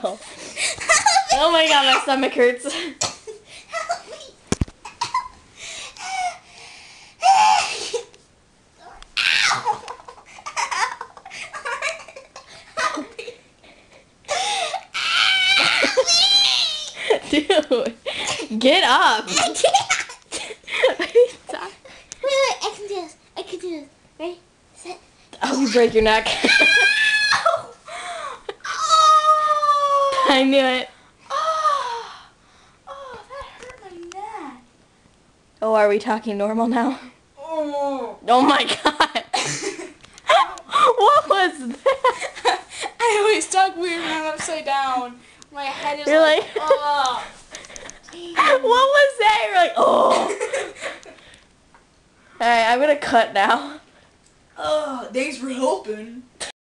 Oh. Oh my god, my stomach hurts. Help me. Dude, get up. I can't. Wait, I can do this. I can do this. Ready? Set. Oh, you break your neck. Oh. I knew it. Oh, that hurt my neck. Oh, are we talking normal now? Oh. Oh my god. What was that? I always talk weird when I'm upside down. My head is You're like oh. What was that? You're like, oh. Alright, I'm gonna cut now. Oh, thanks for helping.